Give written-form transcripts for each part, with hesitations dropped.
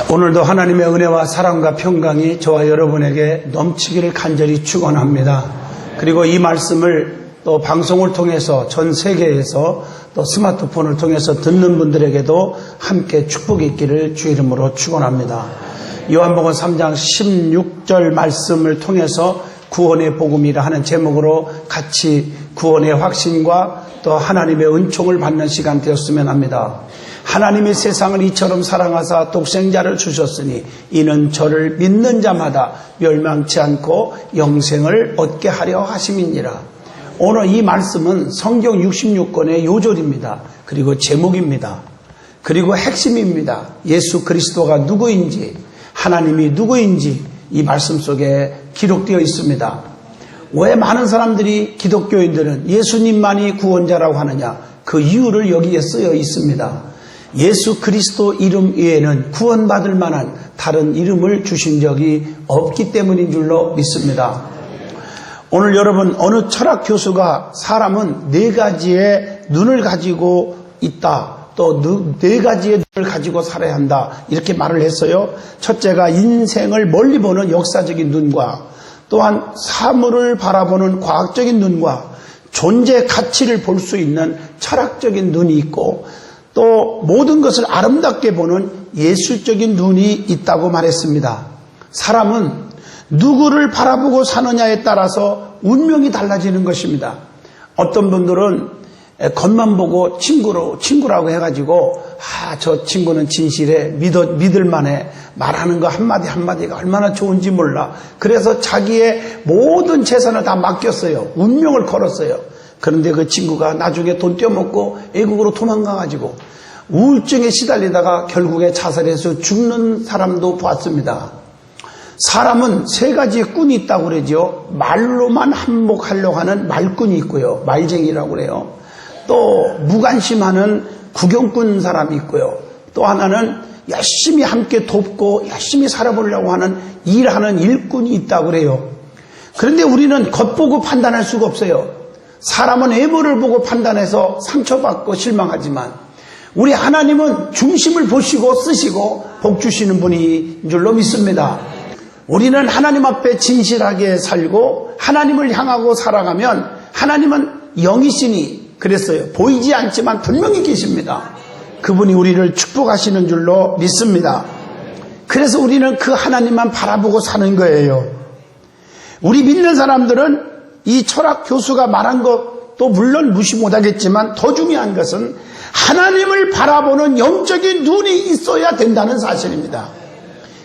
오늘도 하나님의 은혜와 사랑과 평강이 저와 여러분에게 넘치기를 간절히 축원합니다. 그리고 이 말씀을 또 방송을 통해서 전 세계에서 또 스마트폰을 통해서 듣는 분들에게도 함께 축복이 있기를 주 이름으로 축원합니다. 요한복음 3장 16절 말씀을 통해서 구원의 복음이라 하는 제목으로 같이 구원의 확신과 또 하나님의 은총을 받는 시간 되었으면 합니다. 하나님이 세상을 이처럼 사랑하사 독생자를 주셨으니 이는 저를 믿는 자마다 멸망치 않고 영생을 얻게 하려 하심이니라. 오늘 이 말씀은 성경 66권의 요절입니다. 그리고 제목입니다. 그리고 핵심입니다. 예수 그리스도가 누구인지, 하나님이 누구인지 이 말씀 속에 기록되어 있습니다. 왜 많은 사람들이 기독교인들은 예수님만이 구원자라고 하느냐? 그 이유를 여기에 쓰여 있습니다. 예수 그리스도 이름 외에는 구원받을 만한 다른 이름을 주신 적이 없기 때문인 줄로 믿습니다. 오늘 여러분, 어느 철학 교수가 사람은 네 가지의 눈을 가지고 있다, 또 네 가지의 눈을 가지고 살아야 한다, 이렇게 말을 했어요. 첫째가 인생을 멀리 보는 역사적인 눈과, 또한 사물을 바라보는 과학적인 눈과 존재 가치를 볼 수 있는 철학적인 눈이 있고, 또 모든 것을 아름답게 보는 예술적인 눈이 있다고 말했습니다. 사람은 누구를 바라보고 사느냐에 따라서 운명이 달라지는 것입니다. 어떤 분들은 겉만 보고 친구라고 해가지고 저 친구는 진실해, 믿을만해, 말하는 거 한마디 한마디가 얼마나 좋은지 몰라. 그래서 자기의 모든 재산을 다 맡겼어요. 운명을 걸었어요. 그런데 그 친구가 나중에 돈 떼어먹고 외국으로 도망가가지고 우울증에 시달리다가 결국에 자살해서 죽는 사람도 봤습니다. 사람은 세 가지의 꾼이 있다고 그러죠. 말로만 한몫하려고 하는 말꾼이 있고요. 말쟁이라고 그래요. 또 무관심하는 구경꾼 사람이 있고요. 또 하나는 열심히 함께 돕고 열심히 살아보려고 하는 일하는 일꾼이 있다고 그래요. 그런데 우리는 겉보고 판단할 수가 없어요. 사람은 외모를 보고 판단해서 상처받고 실망하지만 우리 하나님은 중심을 보시고 쓰시고 복 주시는 분인 줄로 믿습니다. 우리는 하나님 앞에 진실하게 살고 하나님을 향하고 살아가면 하나님은 영이시니 그랬어요. 보이지 않지만 분명히 계십니다. 그분이 우리를 축복하시는 줄로 믿습니다. 그래서 우리는 그 하나님만 바라보고 사는 거예요. 우리 믿는 사람들은 이 철학 교수가 말한 것도 물론 무시 못하겠지만 더 중요한 것은 하나님을 바라보는 영적인 눈이 있어야 된다는 사실입니다.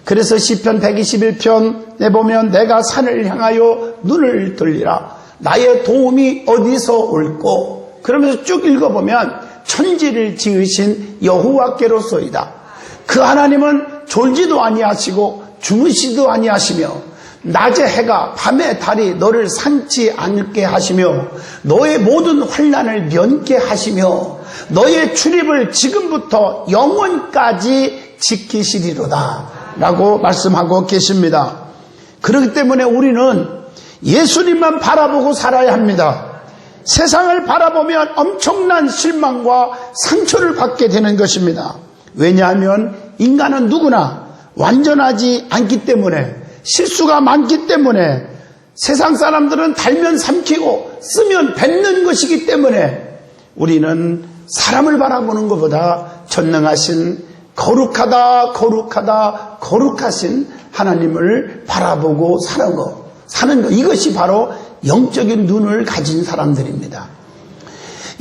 그래서 시편 121편에 보면 내가 산을 향하여 눈을 들리라 나의 도움이 어디서 올꼬, 그러면서 쭉 읽어보면 천지를 지으신 여호와께로소이다. 그 하나님은 졸지도 아니하시고 주무시도 아니하시며 낮에 해가 밤에 달이 너를 상치 않게 하시며 너의 모든 환난을 면케 하시며 너의 출입을 지금부터 영원까지 지키시리로다 라고 말씀하고 계십니다. 그렇기 때문에 우리는 예수님만 바라보고 살아야 합니다. 세상을 바라보면 엄청난 실망과 상처를 받게 되는 것입니다. 왜냐하면 인간은 누구나 완전하지 않기 때문에, 실수가 많기 때문에, 세상 사람들은 달면 삼키고 쓰면 뱉는 것이기 때문에 우리는 사람을 바라보는 것보다 전능하신 거룩하신 하나님을 바라보고 사는 것, 이것이 바로 영적인 눈을 가진 사람들입니다.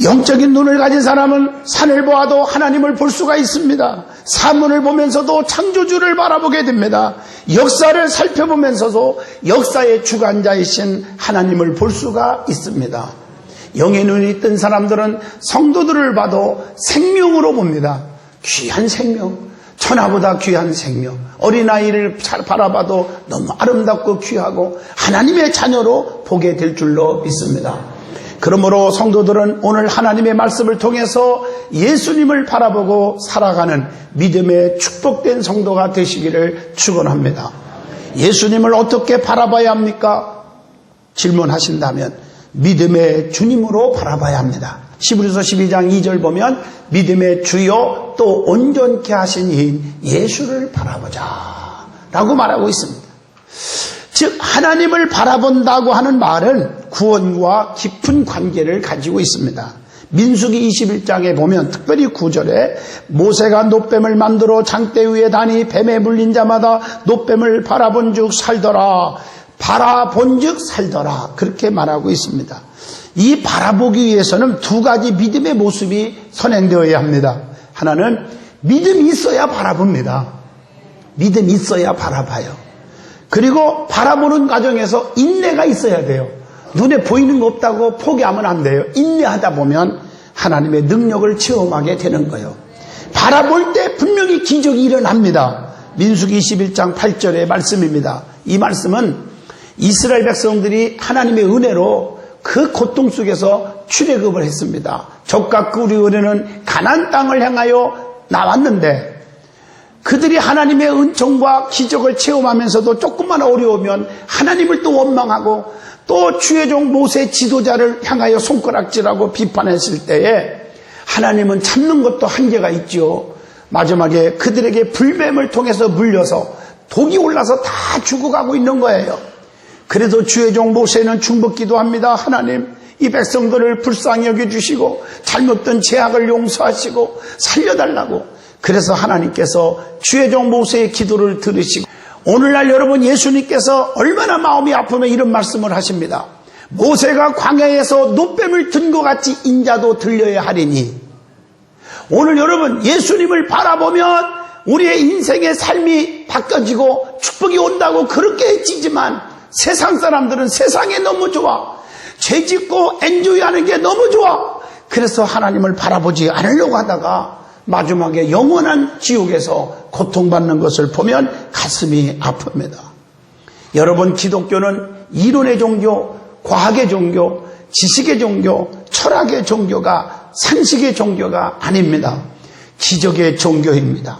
영적인 눈을 가진 사람은 산을 보아도 하나님을 볼 수가 있습니다. 사문을 보면서도 창조주를 바라보게 됩니다. 역사를 살펴보면서도 역사의 주관자이신 하나님을 볼 수가 있습니다. 영의 눈이 뜬 사람들은 성도들을 봐도 생명으로 봅니다. 귀한 생명, 천하보다 귀한 생명, 어린아이를 잘 바라봐도 너무 아름답고 귀하고 하나님의 자녀로 보게 될 줄로 믿습니다. 그러므로 성도들은 오늘 하나님의 말씀을 통해서 예수님을 바라보고 살아가는 믿음의 축복된 성도가 되시기를 축원합니다. 예수님을 어떻게 바라봐야 합니까? 질문하신다면 믿음의 주님으로 바라봐야 합니다. 히브리서 12장 2절 보면 믿음의 주요 또 온전케 하신 이인 예수를 바라보자 라고 말하고 있습니다. 즉 하나님을 바라본다고 하는 말은 구원과 깊은 관계를 가지고 있습니다. 민수기 21장에 보면 특별히 9절에 모세가 놋뱀을 만들어 장대 위에 다니 뱀에 물린 자마다 놋뱀을 바라본즉 살더라. 바라본즉 살더라. 그렇게 말하고 있습니다. 이 바라보기 위해서는 두 가지 믿음의 모습이 선행되어야 합니다. 하나는 믿음이 있어야 바라봅니다. 믿음이 있어야 바라봐요. 그리고 바라보는 과정에서 인내가 있어야 돼요. 눈에 보이는 거 없다고 포기하면 안 돼요. 인내하다 보면 하나님의 능력을 체험하게 되는 거예요. 바라볼 때 분명히 기적이 일어납니다. 민수기 21장 8절의 말씀입니다. 이 말씀은 이스라엘 백성들이 하나님의 은혜로 그 고통 속에서 출애굽을 했습니다. 적과 꿀이 흐르는 가나안 땅을 향하여 나왔는데 그들이 하나님의 은총과 기적을 체험하면서도 조금만 어려우면 하나님을 또 원망하고 또 주의 종 모세 지도자를 향하여 손가락질하고 비판했을 때에 하나님은 참는 것도 한계가 있죠. 마지막에 그들에게 불뱀을 통해서 물려서 독이 올라서 다 죽어가고 있는 거예요. 그래도 주의 종 모세는 중복기도 합니다. 하나님, 이 백성들을 불쌍히 여겨주시고 잘못된 죄악을 용서하시고 살려달라고. 그래서 하나님께서 주의 종 모세의 기도를 들으시고 오늘날 여러분 예수님께서 얼마나 마음이 아프면 이런 말씀을 하십니다. 모세가 광야에서 놋뱀을 든 것 같이 인자도 들려야 하리니. 오늘 여러분 예수님을 바라보면 우리의 인생의 삶이 바뀌어지고 축복이 온다고 그렇게 해치지만 세상 사람들은 세상에 너무 좋아. 죄 짓고 엔조이하는 게 너무 좋아. 그래서 하나님을 바라보지 않으려고 하다가 마지막에 영원한 지옥에서 고통받는 것을 보면 가슴이 아픕니다. 여러분 기독교는 이론의 종교, 과학의 종교, 지식의 종교, 철학의 종교가 상식의 종교가 아닙니다. 기적의 종교입니다.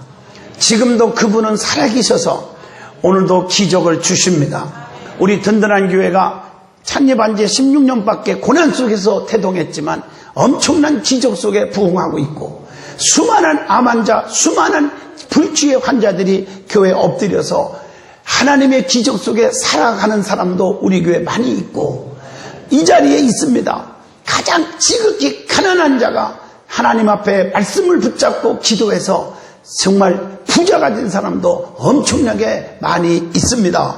지금도 그분은 살아계셔서 오늘도 기적을 주십니다. 우리 든든한 교회가 창립한 지 16년밖에 고난 속에서 태동했지만 엄청난 기적 속에 부흥하고 있고 수많은 암 환자, 수많은 불치의 환자들이 교회에 엎드려서 하나님의 기적 속에 살아가는 사람도 우리 교회에 많이 있고 이 자리에 있습니다. 가장 지극히 가난한 자가 하나님 앞에 말씀을 붙잡고 기도해서 정말 부자가 된 사람도 엄청나게 많이 있습니다.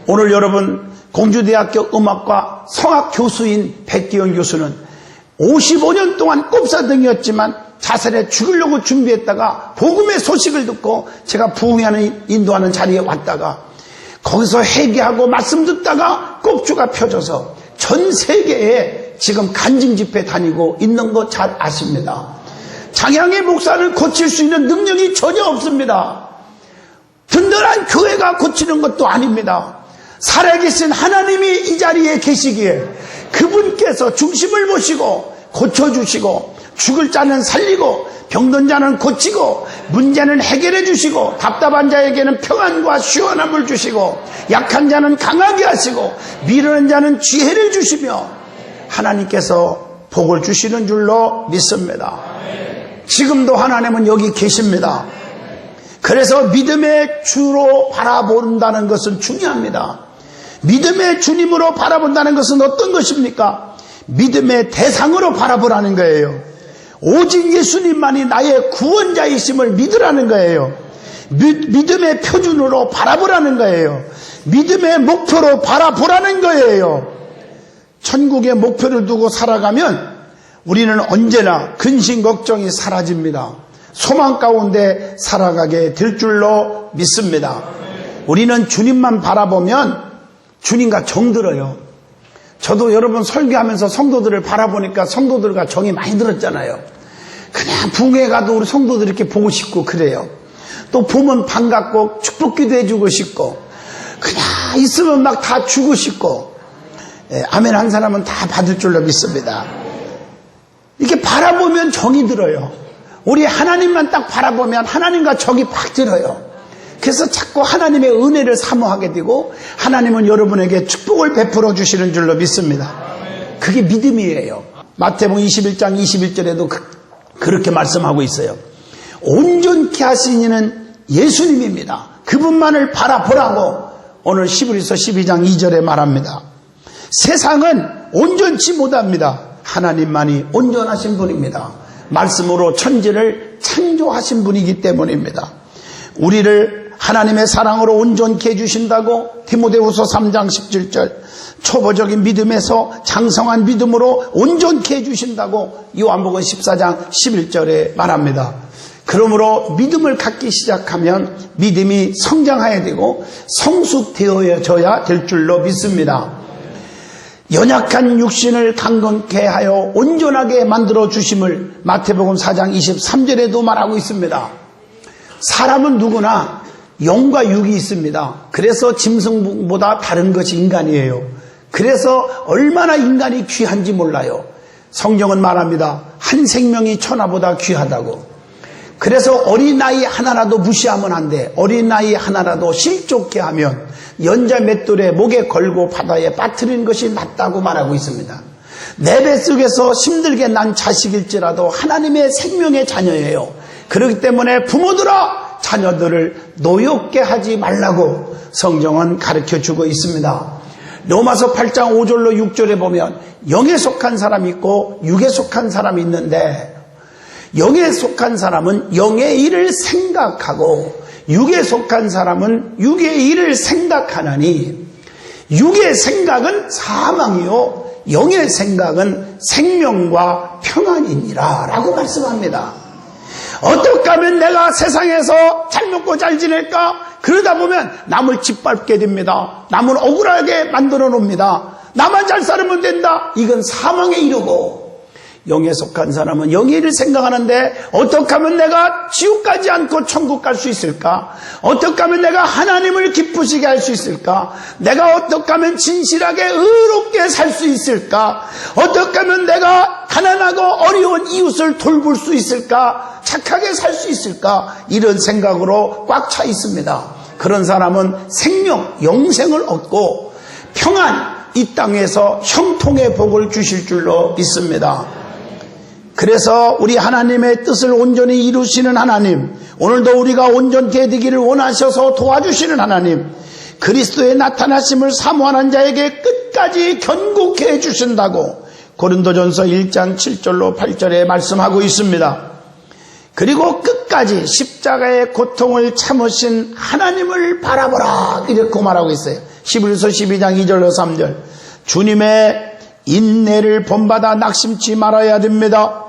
오늘 여러분 공주대학교 음악과 성악 교수인 백기영 교수는 55년 동안 꼽사등이었지만 자살해 죽으려고 준비했다가 복음의 소식을 듣고 제가 부흥하는 인도하는 자리에 왔다가 거기서 회개하고 말씀 듣다가 꼽주가 펴져서 전 세계에 지금 간증 집회 다니고 있는 거 잘 아십니다. 장양의 목사를 고칠 수 있는 능력이 전혀 없습니다. 든든한 교회가 고치는 것도 아닙니다. 살아계신 하나님이 이 자리에 계시기에 그분께서 중심을 보시고 고쳐주시고 죽을 자는 살리고 병든 자는 고치고 문제는 해결해 주시고 답답한 자에게는 평안과 시원함을 주시고 약한 자는 강하게 하시고 미루는 자는 지혜를 주시며 하나님께서 복을 주시는 줄로 믿습니다. 지금도 하나님은 여기 계십니다. 그래서 믿음의 주로 바라본다는 것은 중요합니다. 믿음의 주님으로 바라본다는 것은 어떤 것입니까? 믿음의 대상으로 바라보라는 거예요. 오직 예수님만이 나의 구원자이심을 믿으라는 거예요. 믿음의 표준으로 바라보라는 거예요. 믿음의 목표로 바라보라는 거예요. 천국의 목표를 두고 살아가면 우리는 언제나 근심 걱정이 사라집니다. 소망 가운데 살아가게 될 줄로 믿습니다. 우리는 주님만 바라보면 주님과 정들어요. 저도 여러분 설교하면서 성도들을 바라보니까 성도들과 정이 많이 들었잖아요. 그냥 부흥회 가도 우리 성도들 이렇게 보고 싶고 그래요. 또 보면 반갑고 축복기도 해주고 싶고 그냥 있으면 막 다 주고 싶고 아멘 한 사람은 다 받을 줄로 믿습니다. 이렇게 바라보면 정이 들어요. 우리 하나님만 딱 바라보면 하나님과 정이 팍 들어요. 그래서 자꾸 하나님의 은혜를 사모하게 되고 하나님은 여러분에게 축복을 베풀어 주시는 줄로 믿습니다. 그게 믿음이에요. 마태복음 21장 21절에도 그렇게 말씀하고 있어요. 온전케 하신 이는 예수님입니다. 그분만을 바라보라고 오늘 히브리서 12장 2절에 말합니다. 세상은 온전치 못합니다. 하나님만이 온전하신 분입니다. 말씀으로 천지를 창조하신 분이기 때문입니다. 우리를 하나님의 사랑으로 온전케 해주신다고 디모데후서 3장 17절 초보적인 믿음에서 장성한 믿음으로 온전케 해주신다고 요한복음 14장 11절에 말합니다. 그러므로 믿음을 갖기 시작하면 믿음이 성장해야 되고 성숙되어져야 될 줄로 믿습니다. 연약한 육신을 강건케 하여 온전하게 만들어 주심을 마태복음 4장 23절에도 말하고 있습니다. 사람은 누구나 영과 육이 있습니다. 그래서 짐승보다 다른 것이 인간이에요. 그래서 얼마나 인간이 귀한지 몰라요. 성경은 말합니다. 한 생명이 천하보다 귀하다고. 그래서 어린아이 하나라도 무시하면 안 돼. 어린아이 하나라도 실족케 하면 연자 맷돌에 목에 걸고 바다에 빠뜨리는 것이 낫다고 말하고 있습니다. 내 뱃속에서 힘들게 난 자식일지라도 하나님의 생명의 자녀예요. 그렇기 때문에 부모들아 자녀들을 노엽게 하지 말라고 성경은 가르쳐주고 있습니다. 로마서 8장 5절로 6절에 보면 영에 속한 사람이 있고 육에 속한 사람이 있는데 영에 속한 사람은 영의 일을 생각하고 육에 속한 사람은 육의 일을 생각하나니 육의 생각은 사망이요 영의 생각은 생명과 평안이니라 라고 말씀합니다. 어떻게 하면 내가 세상에서 잘 먹고 잘 지낼까? 그러다 보면 남을 짓밟게 됩니다. 남을 억울하게 만들어 놓습니다. 나만 잘 살면 된다. 이건 사망에 이르고 영에 속한 사람은 영의 일을 생각하는데 어떻게 하면 내가 지옥 가지 않고 천국 갈 수 있을까? 어떻게 하면 내가 하나님을 기쁘시게 할 수 있을까? 내가 어떻게 하면 진실하게 의롭게 살 수 있을까? 어떻게 하면 내가 가난하고 어려운 이웃을 돌볼 수 있을까? 착하게 살 수 있을까? 이런 생각으로 꽉 차 있습니다. 그런 사람은 생명, 영생을 얻고 평안, 이 땅에서 형통의 복을 주실 줄로 믿습니다. 그래서 우리 하나님의 뜻을 온전히 이루시는 하나님, 오늘도 우리가 온전케 되기를 원하셔서 도와주시는 하나님, 그리스도의 나타나심을 사모하는 자에게 끝까지 견고케 해주신다고 고린도전서 1장 7절로 8절에 말씀하고 있습니다. 그리고 끝까지 십자가의 고통을 참으신 하나님을 바라보라 이렇게 말하고 있어요. 히브리서 12장 2절로 3절 주님의 인내를 본받아 낙심치 말아야 됩니다.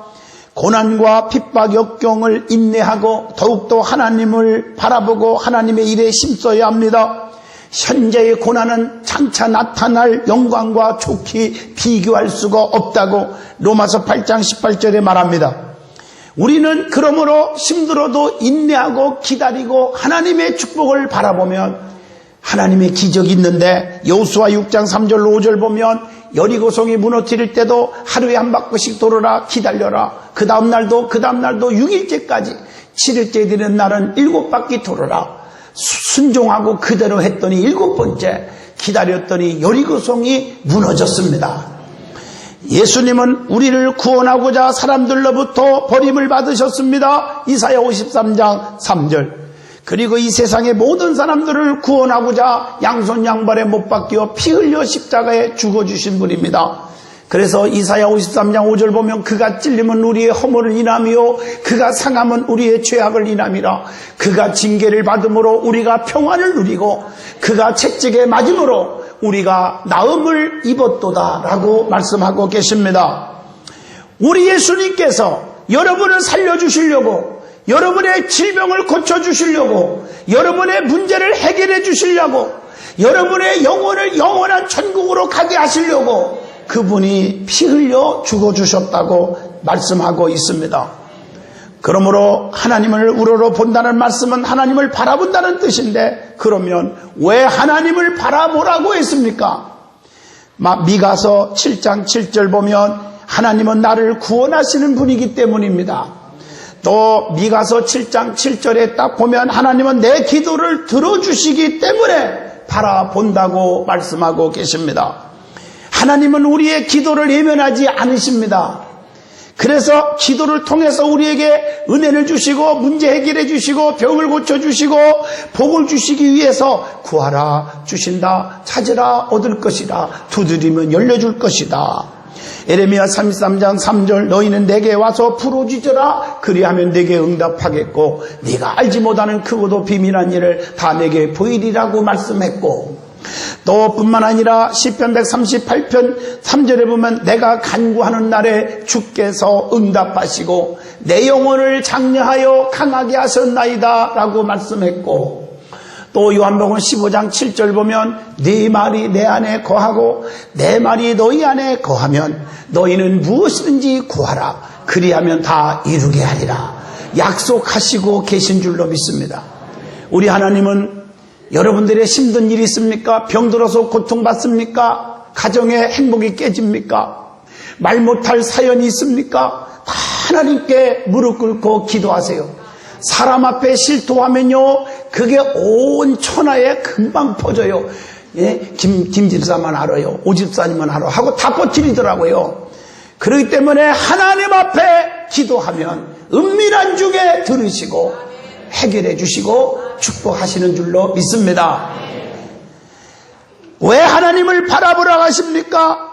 고난과 핍박 역경을 인내하고 더욱더 하나님을 바라보고 하나님의 일에 힘써야 합니다. 현재의 고난은 장차 나타날 영광과 좋게 비교할 수가 없다고 로마서 8장 18절에 말합니다. 우리는 그러므로 힘들어도 인내하고 기다리고 하나님의 축복을 바라보면 하나님의 기적이 있는데 여호수아 6장 3절로 5절 보면 여리고성이 무너뜨릴 때도 하루에 한 바퀴씩 돌아라 기다려라. 그 다음 날도 6일째까지 7일째 되는 날은 7바퀴 돌아라. 순종하고 그대로 했더니 7번째 기다렸더니 여리고성이 무너졌습니다. 예수님은 우리를 구원하고자 사람들로부터 버림을 받으셨습니다. 이사야 53장 3절 그리고 이 세상의 모든 사람들을 구원하고자 양손 양발에 못 박혀 피 흘려 십자가에 죽어주신 분입니다. 그래서 이사야 53장 5절 보면 그가 찔림은 우리의 허물을 인함이요 그가 상함은 우리의 죄악을 인함이라. 그가 징계를 받음으로 우리가 평안을 누리고 그가 채찍에 맞음으로 우리가 나음을 입었도다 라고 말씀하고 계십니다. 우리 예수님께서 여러분을 살려주시려고 여러분의 질병을 고쳐주시려고 여러분의 문제를 해결해 주시려고 여러분의 영혼을 영원한 천국으로 가게 하시려고 그분이 피 흘려 죽어주셨다고 말씀하고 있습니다. 그러므로 하나님을 우러러 본다는 말씀은 하나님을 바라본다는 뜻인데 그러면 왜 하나님을 바라보라고 했습니까? 미가서 7장 7절 보면 하나님은 나를 구원하시는 분이기 때문입니다. 또 미가서 7장 7절에 딱 보면 하나님은 내 기도를 들어주시기 때문에 바라본다고 말씀하고 계십니다. 하나님은 우리의 기도를 외면하지 않으십니다. 그래서 기도를 통해서 우리에게 은혜를 주시고 문제 해결해 주시고 병을 고쳐주시고 복을 주시기 위해서 구하라 주신다, 찾으라 얻을 것이다, 두드리면 열려줄 것이다. 에레미야 33장 3절 너희는 내게 와서 부르짖으라 그리하면 내게 응답하겠고 네가 알지 못하는 크고도 비밀한 일을 다 내게 보이리라고 말씀했고, 또 뿐만 아니라 시편 138편 3절에 보면 내가 간구하는 날에 주께서 응답하시고 내 영혼을 장려하여 강하게 하셨나이다 라고 말씀했고, 또 요한복음 15장 7절 보면 네 말이 내 안에 거하고 내 말이 너희 안에 거하면 너희는 무엇이든지 구하라 그리하면 다 이루게 하리라 약속하시고 계신 줄로 믿습니다. 우리 하나님은 여러분들의 힘든 일이 있습니까? 병들어서 고통받습니까? 가정의 행복이 깨집니까? 말 못할 사연이 있습니까? 다 하나님께 무릎 꿇고 기도하세요. 사람 앞에 실토하면요 그게 온 천하에 금방 퍼져요. 예? 김집사만 알아요, 오집사님만 알아 하고 다 퍼뜨리더라고요. 그렇기 때문에 하나님 앞에 기도하면 은밀한 중에 들으시고 해결해 주시고 축복하시는 줄로 믿습니다. 왜 하나님을 바라보라 하십니까?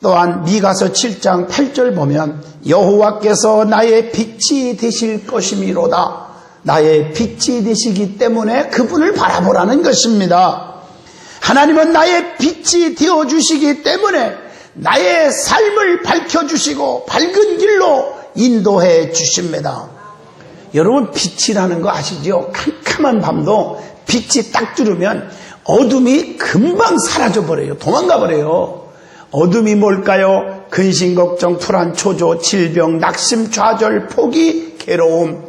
또한 미가서 7장 8절 보면 여호와께서 나의 빛이 되실 것이미로다. 나의 빛이 되시기 때문에 그분을 바라보라는 것입니다. 하나님은 나의 빛이 되어주시기 때문에 나의 삶을 밝혀주시고 밝은 길로 인도해 주십니다. 여러분 빛이라는 거 아시죠? 캄캄한 밤도 빛이 딱 들으면 어둠이 금방 사라져버려요. 도망가버려요. 어둠이 뭘까요? 근심, 걱정, 불안, 초조, 질병, 낙심, 좌절, 포기, 괴로움.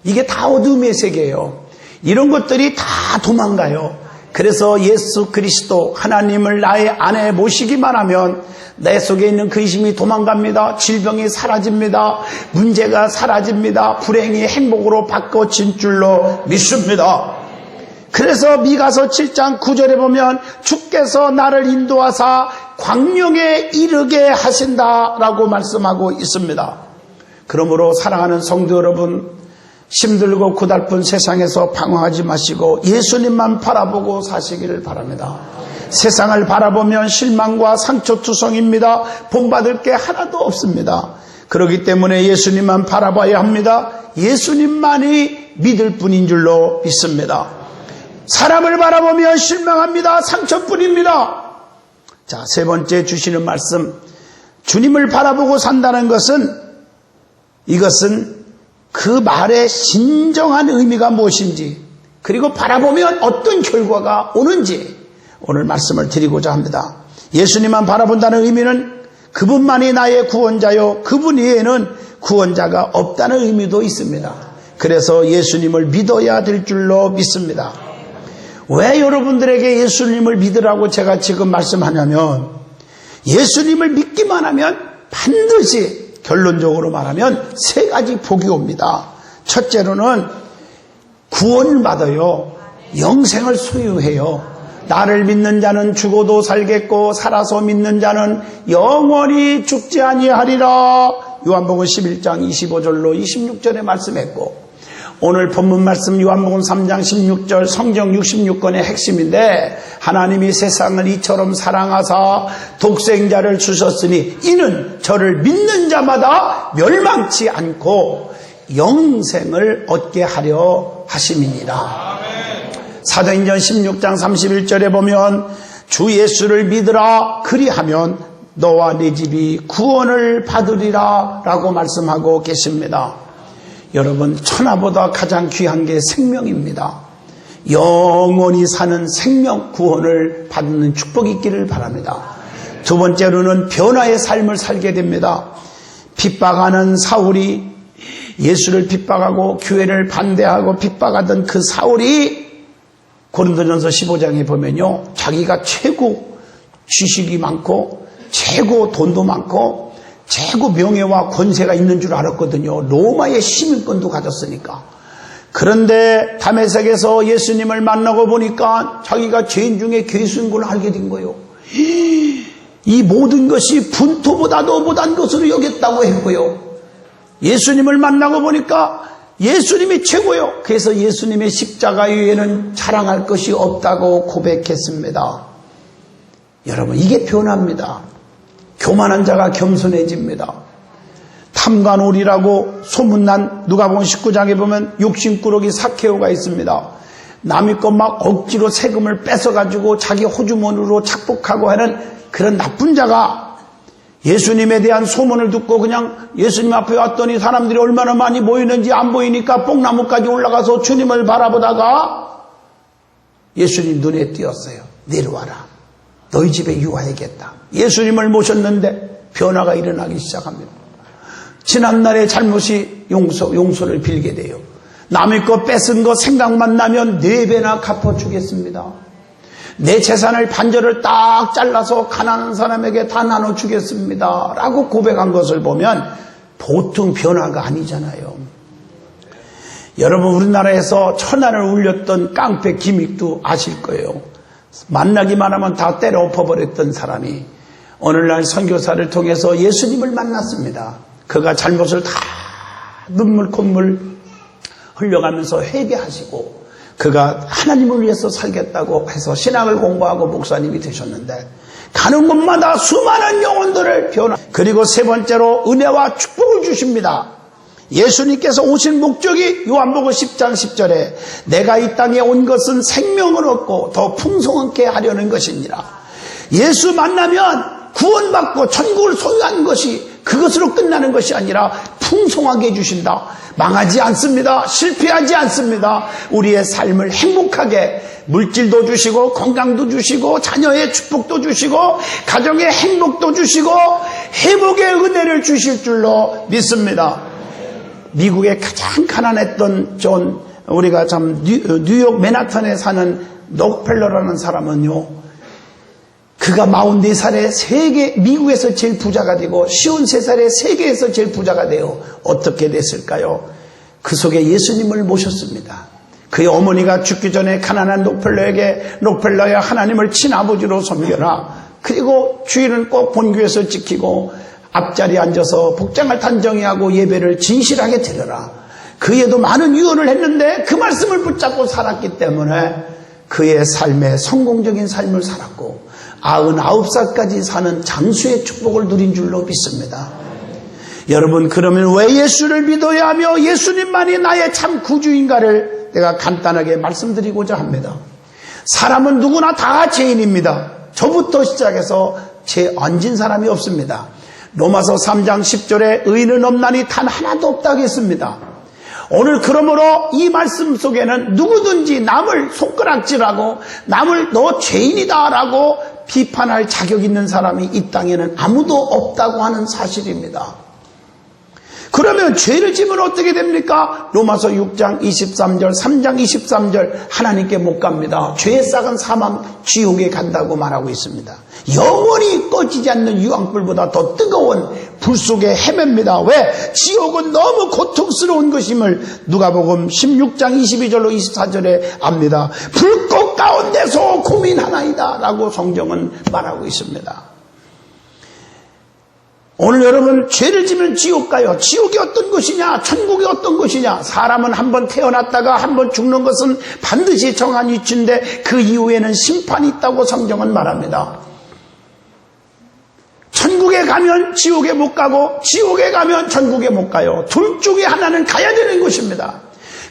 이게 다 어둠의 세계예요. 이런 것들이 다 도망가요. 그래서 예수 그리스도 하나님을 나의 안에 모시기만 하면 내 속에 있는 근심이 도망갑니다. 질병이 사라집니다. 문제가 사라집니다. 불행이 행복으로 바꿔진 줄로 믿습니다. 그래서 미가서 7장 9절에 보면 주께서 나를 인도하사 광명에 이르게 하신다라고 말씀하고 있습니다. 그러므로 사랑하는 성도 여러분, 힘들고 고달픈 세상에서 방황하지 마시고 예수님만 바라보고 사시기를 바랍니다. 세상을 바라보면 실망과 상처투성입니다. 본받을 게 하나도 없습니다. 그렇기 때문에 예수님만 바라봐야 합니다. 예수님만이 믿을 뿐인 줄로 믿습니다. 사람을 바라보면 실망합니다. 상처뿐입니다. 자, 세 번째 주시는 말씀, 주님을 바라보고 산다는 것은, 이것은 그 말의 진정한 의미가 무엇인지, 그리고 바라보면 어떤 결과가 오는지 오늘 말씀을 드리고자 합니다. 예수님만 바라본다는 의미는 그분만이 나의 구원자요, 그분 외에는 구원자가 없다는 의미도 있습니다. 그래서 예수님을 믿어야 될 줄로 믿습니다. 왜 여러분들에게 예수님을 믿으라고 제가 지금 말씀하냐면, 예수님을 믿기만 하면 반드시, 결론적으로 말하면 세 가지 복이 옵니다. 첫째로는 구원을 받아요. 영생을 소유해요. 나를 믿는 자는 죽어도 살겠고 살아서 믿는 자는 영원히 죽지 아니하리라. 요한복음 11장 25절로 26절에 말씀했고, 오늘 본문 말씀 요한복음 3장 16절 성경 66권의 핵심인데, 하나님이 세상을 이처럼 사랑하사 독생자를 주셨으니 이는 저를 믿는 자마다 멸망치 않고 영생을 얻게 하려 하심이니라. 사도행전 16장 31절에 보면 주 예수를 믿으라 그리하면 너와 네 집이 구원을 받으리라 라고 말씀하고 계십니다. 여러분, 천하보다 가장 귀한 게 생명입니다. 영원히 사는 생명, 구원을 받는 축복이 있기를 바랍니다. 두 번째로는 변화의 삶을 살게 됩니다. 핍박하는 사울이, 예수를 핍박하고 교회를 반대하고 핍박하던 그 사울이 고린도전서 15장에 보면요, 자기가 최고 지식이 많고 최고 돈도 많고 최고 명예와 권세가 있는 줄 알았거든요. 로마의 시민권도 가졌으니까. 그런데 다메섹에서 예수님을 만나고 보니까 자기가 죄인 중에 괴수인 걸 알게 된 거예요. 이 모든 것이 분토보다도 못한 것으로 여겼다고 했고요. 예수님을 만나고 보니까 예수님이 최고요. 그래서 예수님의 십자가 위에는 자랑할 것이 없다고 고백했습니다. 여러분, 이게 변화입니다. 교만한 자가 겸손해집니다. 탐관오리라고 소문난 누가복음 19장에 보면 욕심꾸러기 삭개오가 있습니다. 남의 것 막 억지로 세금을 뺏어가지고 자기 호주머니로 착복하고 하는 그런 나쁜 자가 예수님에 대한 소문을 듣고 그냥 예수님 앞에 왔더니 사람들이 얼마나 많이 모이는지 안 보이니까 뽕나무까지 올라가서 주님을 바라보다가 예수님 눈에 띄었어요. 내려와라. 너희 집에 유하야겠다. 예수님을 모셨는데 변화가 일어나기 시작합니다. 지난날의 잘못이 용서를 빌게 돼요. 남의 거 뺏은 거 생각만 나면 4배나 갚아주겠습니다. 내 재산을 반절을 딱 잘라서 가난한 사람에게 다 나눠주겠습니다. 라고 고백한 것을 보면 보통 변화가 아니잖아요. 여러분, 우리나라에서 천안을 울렸던 깡패 김익도 아실 거예요. 만나기만 하면 다 때려 엎어버렸던 사람이 오늘날 선교사를 통해서 예수님을 만났습니다. 그가 잘못을 다 눈물 콧물 흘려가면서 회개하시고 그가 하나님을 위해서 살겠다고 해서 신학을 공부하고 목사님이 되셨는데 가는 곳마다 수많은 영혼들을 그리고 세 번째로 은혜와 축복을 주십니다. 예수님께서 오신 목적이 요한복음 10장 10절에 내가 이 땅에 온 것은 생명을 얻고 더 풍성하게 하려는 것이니라. 예수 만나면 구원받고 천국을 소유하는 것이 그것으로 끝나는 것이 아니라 풍성하게 해주신다. 망하지 않습니다. 실패하지 않습니다. 우리의 삶을 행복하게 물질도 주시고 건강도 주시고 자녀의 축복도 주시고 가정의 행복도 주시고 회복의 은혜를 주실 줄로 믿습니다. 미국의 가장 가난했던 우리가 참 뉴욕 맨하탄에 사는 록펠러라는 사람은요, 그가 44살에 미국에서 제일 부자가 되고 53살에 세계에서 제일 부자가 되어 어떻게 됐을까요? 그 속에 예수님을 모셨습니다. 그의 어머니가 죽기 전에 가난한 록펠러야 하나님을 친아버지로 섬겨라. 그리고 주일은 꼭 본교에서 지키고 앞자리에 앉아서 복장을 단정히 하고 예배를 진실하게 드려라. 그에도 많은 유언을 했는데 그 말씀을 붙잡고 살았기 때문에 그의 삶에 성공적인 삶을 살았고 99살까지 사는 장수의 축복을 누린 줄로 믿습니다. 여러분, 그러면 왜 예수를 믿어야 하며 예수님만이 나의 참 구주인가를 내가 간단하게 말씀드리고자 합니다. 사람은 누구나 다 죄인입니다. 저부터 시작해서 죄 안 진 사람이 없습니다. 로마서 3장 10절에 의인은 없나니 단 하나도 없다고 했습니다. 오늘 그러므로 이 말씀 속에는 누구든지 남을 손가락질하고 남을 너 죄인이다라고 비판할 자격 있는 사람이 이 땅에는 아무도 없다고 하는 사실입니다. 그러면 죄를 지면 어떻게 됩니까? 로마서 6장 23절, 3장 23절 하나님께 못 갑니다. 죄의 싹은 사망, 지옥에 간다고 말하고 있습니다. 영원히 꺼지지 않는 유황불보다 더 뜨거운 불 속에 헤맵니다. 왜? 지옥은 너무 고통스러운 것임을 누가복음 16장 22절로 24절에 압니다. 불꽃 가운데서 고민하나이다 라고 성경은 말하고 있습니다. 오늘 여러분, 죄를 지면 지옥 가요. 지옥이 어떤 것이냐, 천국이 어떤 것이냐. 사람은 한번 태어났다가 한번 죽는 것은 반드시 정한 위치인데 그 이후에는 심판이 있다고 성경은 말합니다. 천국에 가면 지옥에 못 가고 지옥에 가면 천국에 못 가요. 둘 중에 하나는 가야 되는 것입니다.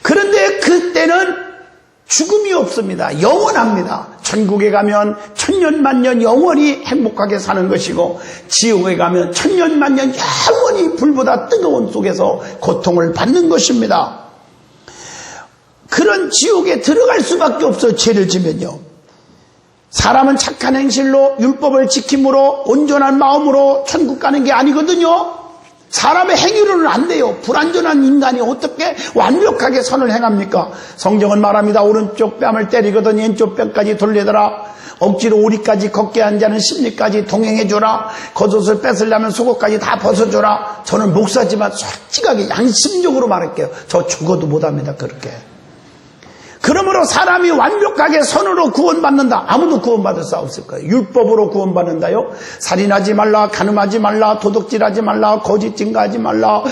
그런데 그때는 죽음이 없습니다. 영원합니다. 천국에 가면 천년만년 영원히 행복하게 사는 것이고 지옥에 가면 천년만년 영원히 불보다 뜨거운 속에서 고통을 받는 것입니다. 그런 지옥에 들어갈 수밖에 없어요. 죄를 지면요. 사람은 착한 행실로 율법을 지킴으로 온전한 마음으로 천국 가는 게 아니거든요. 사람의 행위로는 안 돼요. 불완전한 인간이 어떻게 완벽하게 선을 행합니까? 성경은 말합니다. 오른쪽 뺨을 때리거든 왼쪽 뺨까지 돌리더라. 억지로 오리까지 걷게 한 자는 심리까지 동행해줘라. 겉옷을 뺏으려면 속옷까지 다 벗어줘라. 저는 목사지만 솔직하게 양심적으로 말할게요. 저 죽어도 못합니다. 그렇게. 그러므로 그러므로 사람이 완벽하게 선으로 구원받는다. 아무도 구원받을 수 없을 거예요. 율법으로 구원받는다요. 살인하지 말라, 간음하지 말라, 도둑질하지 말라, 거짓 증거하지 말라,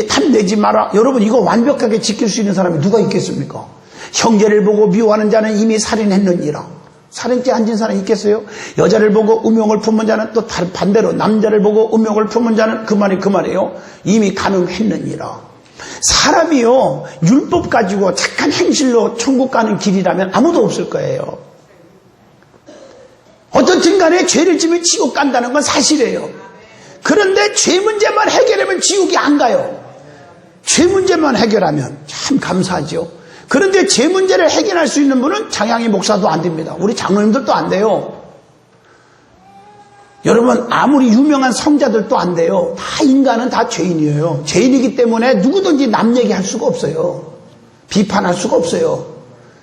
탐내지 마라. 여러분, 이거 완벽하게 지킬 수 있는 사람이 누가 있겠습니까? 형제를 보고 미워하는 자는 이미 살인했느니라. 살인죄 안 진 사람이 있겠어요? 여자를 보고 음욕을 품은 자는 또 반대로 남자를 보고 음욕을 품은 자는 그 말이에요. 이미 간음했느니라. 사람이요, 율법 가지고 착한 행실로 천국 가는 길이라면 아무도 없을 거예요. 어떻든 간에 죄를 지면 지옥 간다는 건 사실이에요. 그런데 죄 문제만 해결하면 지옥이 안 가요. 죄 문제만 해결하면 참 감사하죠. 그런데 죄 문제를 해결할 수 있는 분은 장양이 목사도 안 됩니다. 우리 장로님들도 안 돼요. 여러분, 아무리 유명한 성자들도 안 돼요. 다 인간은 다 죄인이에요. 죄인이기 때문에 누구든지 남 얘기할 수가 없어요. 비판할 수가 없어요.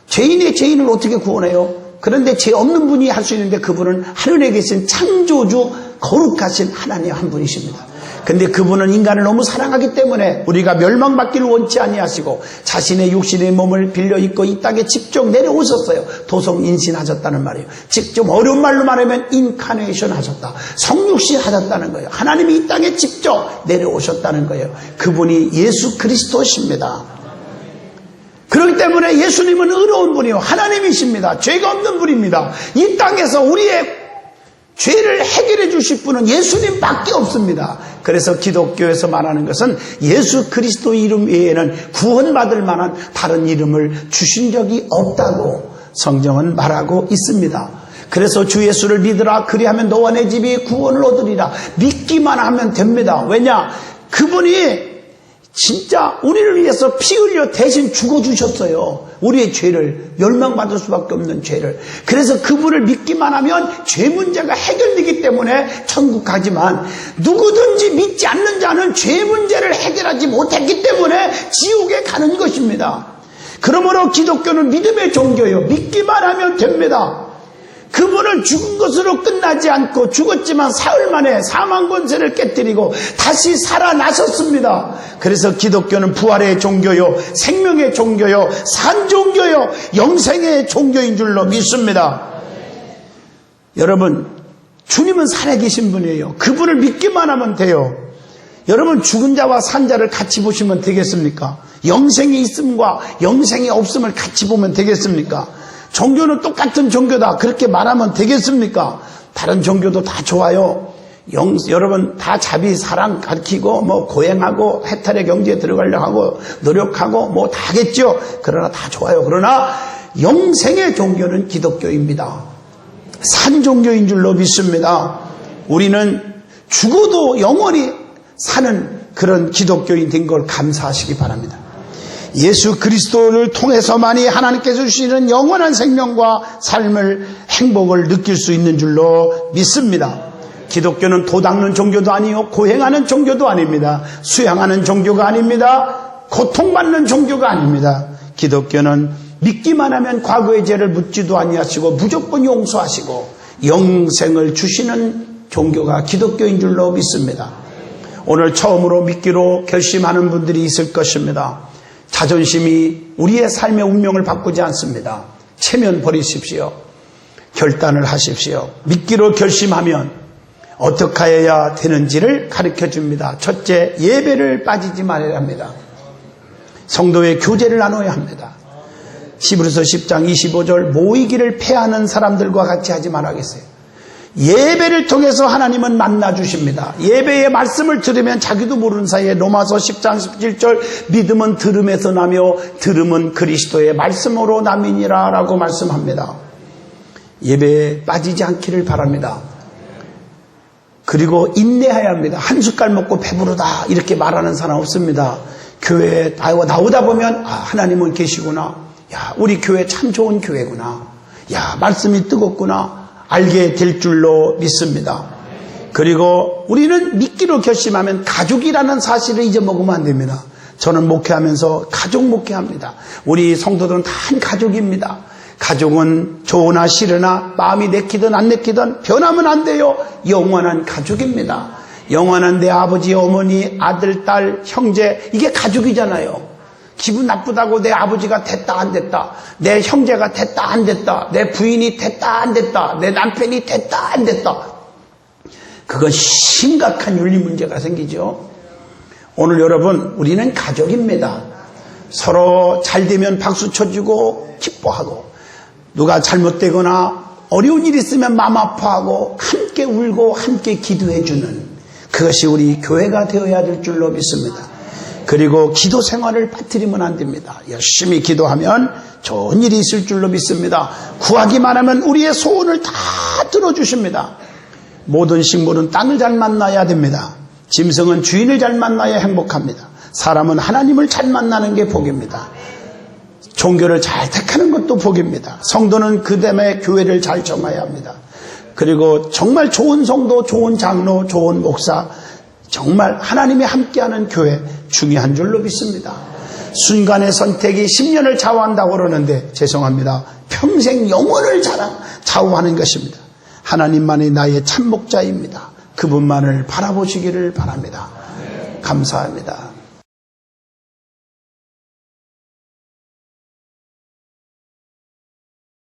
죄인의 죄인을 어떻게 구원해요? 그런데 죄 없는 분이 할 수 있는데 그분은 하늘에 계신 창조주 거룩하신 하나님 한 분이십니다. 근데 그분은 인간을 너무 사랑하기 때문에 우리가 멸망받기를 원치 아니하시고 자신의 육신의 몸을 빌려 입고 이 땅에 직접 내려오셨어요. 도성인신하셨다는 말이에요. 직접 어려운 말로 말하면 인카네이션 하셨다. 성육신 하셨다는 거예요. 하나님이 이 땅에 직접 내려오셨다는 거예요. 그분이 예수 그리스도십니다. 그렇기 때문에 예수님은 의로운 분이요, 하나님이십니다. 죄가 없는 분입니다. 이 땅에서 우리의 죄를 해결해 주실 분은 예수님밖에 없습니다. 그래서 기독교에서 말하는 것은 예수 그리스도 이름 외에는 구원받을 만한 다른 이름을 주신 적이 없다고 성경은 말하고 있습니다. 그래서 주 예수를 믿으라, 그리하면 너와 내 집이 구원을 얻으리라. 믿기만 하면 됩니다. 왜냐? 그분이 진짜 우리를 위해서 피 흘려 대신 죽어주셨어요. 우리의 죄를, 멸망받을 수밖에 없는 죄를. 그래서 그분을 믿기만 하면 죄 문제가 해결되기 때문에 천국 가지만, 누구든지 믿지 않는 자는 죄 문제를 해결하지 못했기 때문에 지옥에 가는 것입니다. 그러므로 기독교는 믿음의 종교예요. 믿기만 하면 됩니다. 그분은 죽은 것으로 끝나지 않고 죽었지만 사흘 만에 사망 권세를 깨뜨리고 다시 살아나셨습니다. 그래서 기독교는 부활의 종교요, 생명의 종교요, 산 종교요, 영생의 종교인 줄로 믿습니다. 여러분, 주님은 살아계신 분이에요. 그분을 믿기만 하면 돼요. 여러분, 죽은 자와 산 자를 같이 보시면 되겠습니까? 영생이 있음과 영생이 없음을 같이 보면 되겠습니까? 종교는 똑같은 종교다, 그렇게 말하면 되겠습니까? 다른 종교도 다 좋아요. 여러분, 다 자비, 사랑 가르치고 고행하고 해탈의 경지에 들어가려고 하고 노력하고 다 하겠죠. 그러나 다 좋아요. 그러나 영생의 종교는 기독교입니다. 산 종교인 줄로 믿습니다. 우리는 죽어도 영원히 사는 그런 기독교인 된 걸 감사하시기 바랍니다. 예수 그리스도를 통해서만이 하나님께서 주시는 영원한 생명과 삶을, 행복을 느낄 수 있는 줄로 믿습니다. 기독교는 도 닦는 종교도 아니요, 고행하는 종교도 아닙니다. 수양하는 종교가 아닙니다. 고통받는 종교가 아닙니다. 기독교는 믿기만 하면 과거의 죄를 묻지도 아니하시고 무조건 용서하시고 영생을 주시는 종교가 기독교인 줄로 믿습니다. 오늘 처음으로 믿기로 결심하는 분들이 있을 것입니다. 자존심이 우리의 삶의 운명을 바꾸지 않습니다. 체면 버리십시오. 결단을 하십시오. 믿기로 결심하면 어떻게 해야 되는지를 가르쳐 줍니다. 첫째, 예배를 빠지지 말아야 합니다. 성도의 교제를 나눠야 합니다. 히브리서 10장 25절, 모이기를 패하는 사람들과 같이 하지 말아야겠어요. 예배를 통해서 하나님은 만나주십니다. 예배의 말씀을 들으면 자기도 모르는 사이에 로마서 10장 17절, 믿음은 들음에서 나며 들음은 그리스도의 말씀으로 남이니라 라고 말씀합니다. 예배에 빠지지 않기를 바랍니다. 그리고 인내해야 합니다. 한 숟갈 먹고 배부르다 이렇게 말하는 사람 없습니다. 교회에 나오다 보면 하나님은 계시구나. 야, 우리 교회 참 좋은 교회구나. 야, 말씀이 뜨겁구나. 알게 될 줄로 믿습니다. 그리고 우리는 믿기로 결심하면 가족이라는 사실을 잊어먹으면 안 됩니다. 저는 목회하면서 가족 목회합니다. 우리 성도들은 다 한 가족입니다. 가족은 좋으나 싫으나 마음이 내키든 안 내키든 변하면 안 돼요. 영원한 가족입니다. 영원한 내 아버지, 어머니, 아들, 딸, 형제, 이게 가족이잖아요. 기분 나쁘다고 내 아버지가 됐다 안 됐다, 내 형제가 됐다 안 됐다, 내 부인이 됐다 안 됐다, 내 남편이 됐다 안 됐다. 그건 심각한 윤리 문제가 생기죠. 오늘 여러분, 우리는 가족입니다. 서로 잘 되면 박수 쳐주고 기뻐하고, 누가 잘못되거나 어려운 일이 있으면 마음 아파하고 함께 울고 함께 기도해주는, 그것이 우리 교회가 되어야 될 줄로 믿습니다. 그리고 기도 생활을 빠뜨리면 안 됩니다. 열심히 기도하면 좋은 일이 있을 줄로 믿습니다. 구하기만 하면 우리의 소원을 다 들어주십니다. 모든 식물은 땅을 잘 만나야 됩니다. 짐승은 주인을 잘 만나야 행복합니다. 사람은 하나님을 잘 만나는 게 복입니다. 종교를 잘 택하는 것도 복입니다. 성도는 그 다음에 교회를 잘 정해야 합니다. 그리고 정말 좋은 성도, 좋은 장로, 좋은 목사, 정말 하나님이 함께하는 교회, 중요한 줄로 믿습니다. 순간의 선택이 10년을 좌우한다고 그러는데 죄송합니다. 평생 영혼을 좌우하는 것입니다. 하나님만이 나의 참 목자입니다. 그분만을 바라보시기를 바랍니다. 감사합니다.